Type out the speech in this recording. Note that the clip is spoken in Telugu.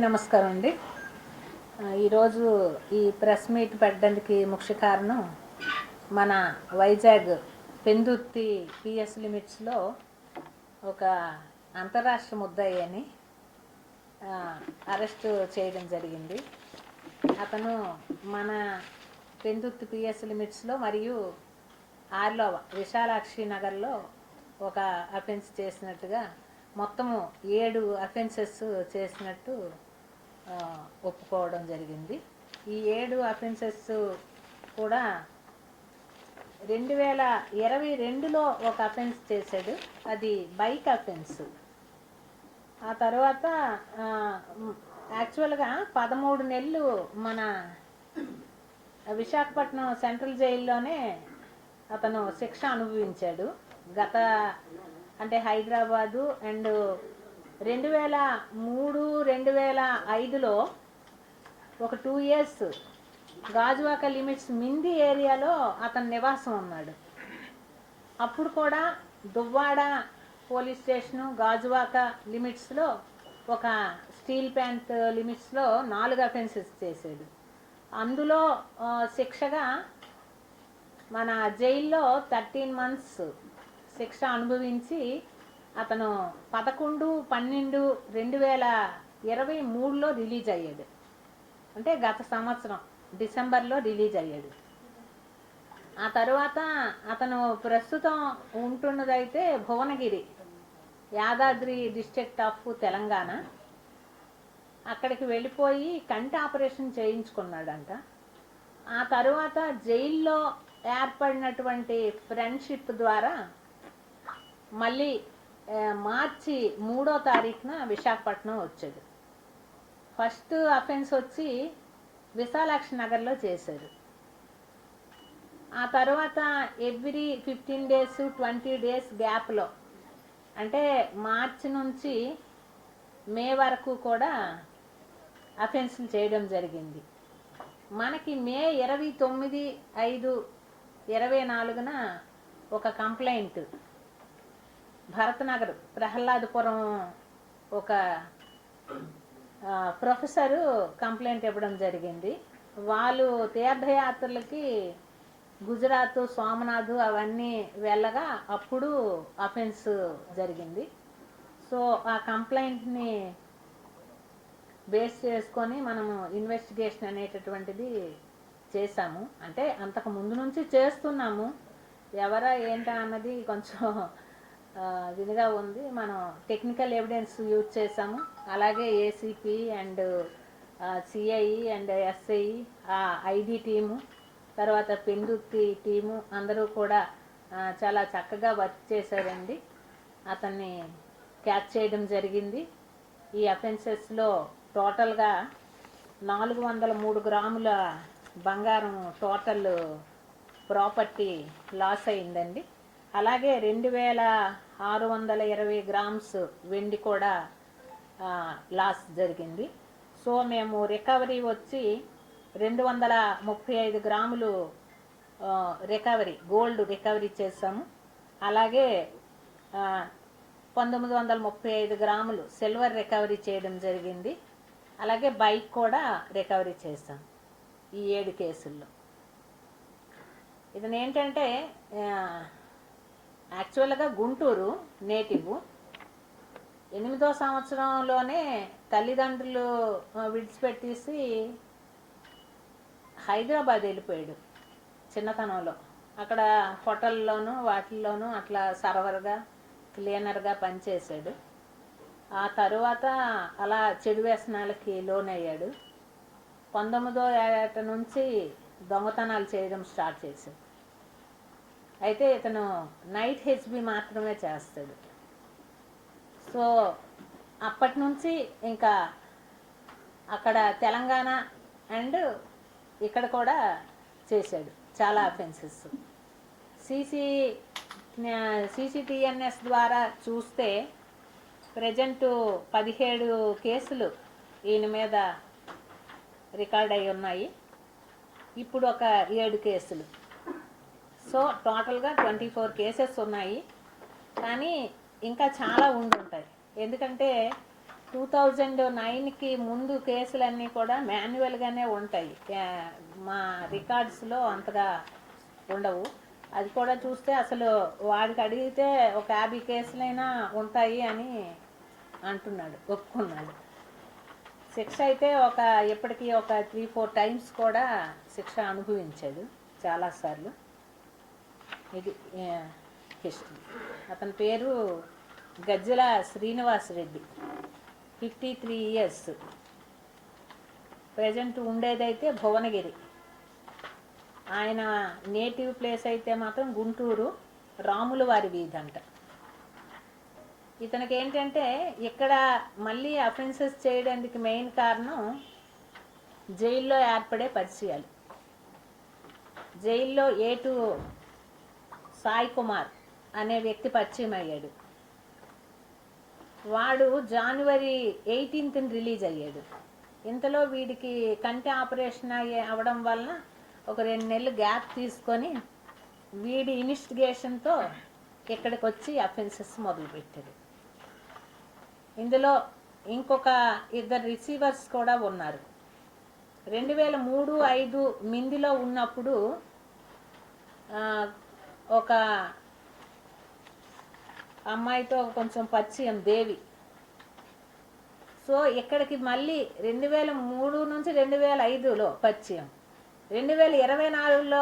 నమస్కారం అండి. ఈరోజు ఈ ప్రెస్ మీట్ పెట్టడానికి ముఖ్య కారణం మన వైజాగ్ పెందుర్తి పిఎస్ లిమిట్స్లో ఒక అంతరాష్ట్ర ముద్దాయిని అరెస్ట్ చేయడం జరిగింది. అతను మన పెందుర్తి పిఎస్ లిమిట్స్లో మరియు ఆర్లో విశాలాక్షి నగర్లో ఒక అఫెన్స్ చేసినట్టుగా మొత్తము 7 అఫెన్సెస్ చేసినట్టు ఒప్పుకోవడం జరిగింది. ఈ 7 అఫెన్సెస్ కూడా 2022లో ఒక అఫెన్స్ చేశాడు, అది బైక్ అఫెన్స్. ఆ తర్వాత యాక్చువల్గా 13 నెలలు మన విశాఖపట్నం సెంట్రల్ జైల్లోనే అతను శిక్ష అనుభవించాడు. గత అంటే హైదరాబాదు అండ్ 2003-2005లో ఒక 2 years గాజువాక లిమిట్స్ మింది ఏరియాలో అతను నివాసం ఉన్నాడు. అప్పుడు కూడా దువ్వాడ పోలీస్ స్టేషను గాజువాక లిమిట్స్లో ఒక స్టీల్ ప్లాంట్ లిమిట్స్లో 4 అఫెన్సెస్ చేశాడు. అందులో శిక్షగా మన జైల్లో 13 months శిక్ష అనుభవించి అతను 11/12/2023లో రిలీజ్ అయ్యాడు. అంటే గత సంవత్సరం డిసెంబర్లో రిలీజ్ అయ్యాడు. ఆ తర్వాత అతను ప్రస్తుతం ఉంటున్నదైతే భువనగిరి, యాదాద్రి డిస్ట్రిక్ట్ ఆఫ్ తెలంగాణ. అక్కడికి వెళ్ళిపోయి కంటి ఆపరేషన్ చేయించుకున్నాడంట. ఆ తర్వాత జైల్లో ఏర్పడినటువంటి ఫ్రెండ్షిప్ ద్వారా మళ్ళీ మార్చి 3వ తారీఖున విశాఖపట్నం వచ్చాడు. ఫస్ట్ అఫెన్స్ వచ్చి విశాలాక్షి నగర్లో చేశారు. ఆ తర్వాత ఎవ్రీ 15 days 20 days గ్యాప్లో, అంటే మార్చి నుంచి మే వరకు కూడా అఫెన్స్లు చేయడం జరిగింది. మనకి మే 29/5/24న ఒక కంప్లైంట్ భరత్నగర్ ప్రహ్లాదపురం ఒక ప్రొఫెసరు కంప్లైంట్ ఇవ్వడం జరిగింది. వాళ్ళు తీర్థయాత్రలకి గుజరాత్, సోమనాథ్ అవన్నీ వెళ్ళగా అప్పుడు అఫెన్స్ జరిగింది. సో ఆ కంప్లైంట్ని బేస్ చేసుకొని మనము ఇన్వెస్టిగేషన్ అనేటటువంటిది చేశాము. అంటే అంతకు ముందు నుంచి చేస్తున్నాము, ఎవరా ఏంటా అన్నది కొంచెం విధిగా ఉంది. మనం టెక్నికల్ ఎవిడెన్స్ యూజ్ చేసాము. అలాగే ACP and CI and SI, ID team, తర్వాత పెందుర్తి టీము అందరూ కూడా చాలా చక్కగా వర్క్ చేశారండి. అతన్ని క్యాచ్ చేయడం జరిగింది. ఈ అఫెన్సెస్లో టోటల్గా 403 గ్రాముల బంగారం టోటల్ ప్రాపర్టీ లాస్ అయిందండి. అలాగే 2620 grams వెండి కూడా లాస్ జరిగింది. సో మేము రికవరీ వచ్చి 235 గ్రాములు గోల్డ్ రికవరీ చేసాము. అలాగే 1935 గ్రాములు సిల్వర్ రికవరీ చేయడం జరిగింది. అలాగే బైక్ కూడా రికవరీ చేసాం ఈ 7 కేసుల్లో. ఇతను ఏంటంటే యాక్చువల్గా గుంటూరు నేటివ్. 8వ సంవత్సరంలోనే తల్లిదండ్రులు విడిచిపెట్టేసి హైదరాబాద్ వెళ్ళిపోయాడు చిన్నతనంలో. అక్కడ హోటల్లోనూ వాటిల్లోనూ అట్లా సర్వర్గా క్లీనర్గా పనిచేశాడు. ఆ తరువాత అలా చెడు వ్యసనాలకి లోనయ్యాడు. 19వ ఏట నుంచి దొంగతనాలు చేయడం స్టార్ట్ చేశాడు. అయితే ఇతను నైట్ హెచ్బి మాత్రమే చేస్తాడు. సో అప్పటి నుంచి ఇంకా అక్కడ తెలంగాణ అండ్ ఇక్కడ కూడా చేశాడు చాలా అఫెన్సెస్. CCTNS ద్వారా చూస్తే ప్రజెంటు 17 కేసులు ఈయన మీద రికార్డ్ అయి ఉన్నాయి. ఇప్పుడు ఒక 7 కేసులు. సో టోటల్గా 24 కేసెస్ ఉన్నాయి. కానీ ఇంకా చాలా ఉండుంటాయి. ఎందుకంటే 2009కి ముందు కేసులన్నీ కూడా మాన్యువల్గానే ఉంటాయి. మా రికార్డ్స్లో అంతగా ఉండవు. అది కూడా చూస్తే అసలు వాడికి అడిగితే ఒక 50 కేసులైనా ఉంటాయి అని అంటున్నాడు, ఒప్పుకున్నాడు. శిక్ష అయితే ఇప్పటికీ ఒక 3-4 టైమ్స్ కూడా శిక్ష అనుభవించాడు చాలాసార్లు. ఇది హిస్టరీ. అతని పేరు గజ్జల శ్రీనివాస్ రెడ్డి, 53 ఇయర్స్. ప్రజెంట్ ఉండేదైతే భువనగిరి. ఆయన నేటివ్ ప్లేస్ అయితే మాత్రం గుంటూరు, రాముల వారి వీధి అంట. ఇతనికి ఏంటంటే ఇక్కడ మళ్ళీ అఫెన్సెస్ చేయడానికి మెయిన్ కారణం జైల్లో ఏర్పడే పరిచయాలు. జైల్లో ఏటు సాయి కుమార్ అనే వ్యక్తి పరిచయం అయ్యాడు. వాడు January 18th రిలీజ్ అయ్యాడు. ఇంతలో వీడికి కంటి ఆపరేషన్ అవ్వడం వలన ఒక 2 నెలలు గ్యాప్ తీసుకొని వీడి ఇన్వెస్టిగేషన్తో ఇక్కడికి వచ్చి అఫెన్సెస్ మొదలుపెట్టాడు. ఇందులో ఇంకొక 2 రిసీవర్స్ కూడా ఉన్నారు. 2003-05 మిందిలో ఉన్నప్పుడు ఒక అమ్మాయితో కొంచెం పరిచయం, దేవి. సో ఇక్కడికి మళ్ళీ 2003 నుంచి 2005లో పరిచయం. 2024లో